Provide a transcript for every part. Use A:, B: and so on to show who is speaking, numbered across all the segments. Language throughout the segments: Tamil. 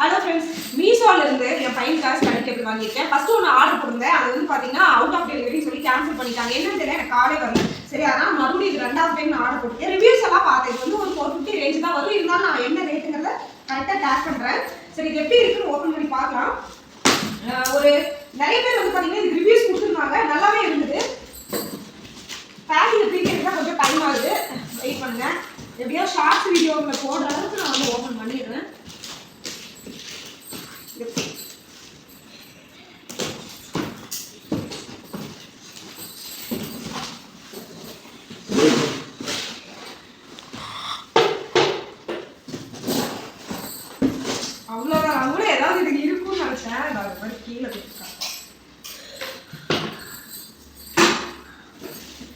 A: ஹலோ ஃப்ரெண்ட்ஸ், மீஷோல இருந்து என் பையனுக்காக ஸ்டடி டேபிள் வாங்கியிருக்கேன். ஃபர்ஸ்ட் ஒன்று ஆர்டர் போட்டிருந்தேன். அது வந்து பார்த்தீங்கன்னா அவுட் ஆஃப் டெலிவரி சொல்லி கேன்சல் பண்ணிட்டாங்க. என்னன்னு தெரியல, எனக்கு காலே வரல. சரி, அதனால் மறுபடியும் இது ரெண்டாவது டைம் நான் ஆர்டர் போட்டிருக்கேன். ரிவ்யூஸ் எல்லாம் பார்த்தேன். இது வந்து ஒரு 450 ரேஞ்ச் தான் வரும். இருந்தாலும் நான் என்ன ரேட்டுங்கிறத கரெக்டாக டேக் பண்ணுறேன். சரி, இது எப்படி இருக்குன்னு ஓப்பன் பண்ணி பார்க்கலாம். ஒரு நிறைய பேர் வந்து பார்த்தீங்கன்னா இது ரிவ்யூஸ் கொடுத்துருந்தாங்க, நல்லாவே இருந்தது. பேக்கிங் பிரிக்கிறதுக்கு தான் கொஞ்சம் டைம் ஆகுது, வெயிட் பண்ணுங்க. எப்படியோ ஷார்ட்ஸ் வீடியோவில் போடுற அளவுக்கு நான் வந்து ஓப்பன் பண்ணிடுறேன். அவ்வளோதான், நான் கூட ஏதாவது இதுக்கு இருக்கும்னு நினைச்சேன். நான் அது மாதிரி கீழே கொடுத்துருக்கேன்.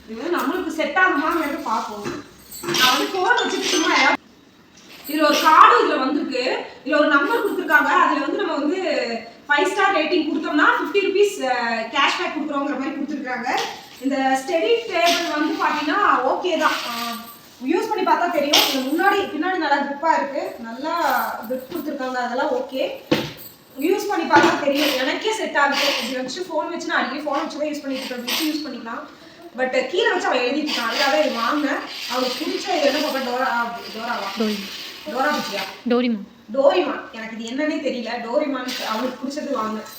A: இது வந்து நம்மளுக்கு செட் ஆகுமான்னு பார்ப்போம். நான் வந்து ஃபோன் வச்சுட்டு சும்மா இதில் ஒரு கார்டு இதில் வந்திருக்கு. இதில் ஒரு நம்பர் கொடுத்துருக்காங்க. அதில் வந்து நம்ம வந்து 5 ஸ்டார் ரேட்டிங் கொடுத்தோம்னா 50 ருபீஸ் கேஷ்பேக் கொடுக்குறோங்கிற மாதிரி கொடுத்துருக்காங்க. இந்த ஸ்டடி டேபிள் வந்து பார்த்தீங்கன்னா ஓகே தான். யூஸ் பண்ணி பார்த்தா தெரியும். இது பின்னாடி நல்லா கிரிப்பாக இருக்குது, நல்லா கிரிப் கொடுத்துருக்காங்க, அதெல்லாம் ஓகே. யூஸ் பண்ணி பார்த்தா தெரியும், எனக்கே செட் ஆகுது. இப்படி வச்சு ஃபோன் வச்சு நான் அடிக்கடி ஃபோன் வச்சு தான் யூஸ் பண்ணிட்டு இருக்கேன். வச்சு யூஸ் பண்ணிக்கலாம். பட் கீழே வச்சு அவன் எழுதிட்டு இருக்கான். அதுக்காக இது வாங்கினேன். அவனுக்கு பிடிச்ச என்ன பார்ப்பேன், டோரா புஜியா, டோரிமான். எனக்கு இது என்னன்னே தெரியல. டோரிமான் அவனுக்கு பிடிச்சது வாங்கினேன்.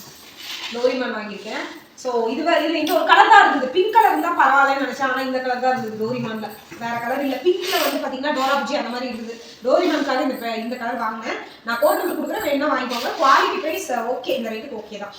A: டோரிமான் வாங்கியிருக்கேன். ஸோ இதில் இந்த ஒரு கலர் தான் இருந்தது. பிங்க் கலர் இருந்தால் பரவாயில்லன்னு நினச்சேன். ஆனால் இந்த கலர் தான் இருந்தது டோரிமானில். வேறு கலர் இல்லை. பிங்க்கில் வந்து பார்த்தீங்கன்னா டோரா புஜி அந்த மாதிரி இருந்தது. டோரிமானுக்காக இந்த கலர் வாங்கினேன். நான் கோட் நம்பர் கொடுக்குறேன், வேணா வாங்கிக்கோங்க. குவாலிட்டி ப்ரைஸ் ஓகே, இந்த ரேட்டுக்கு ஓகே தான்.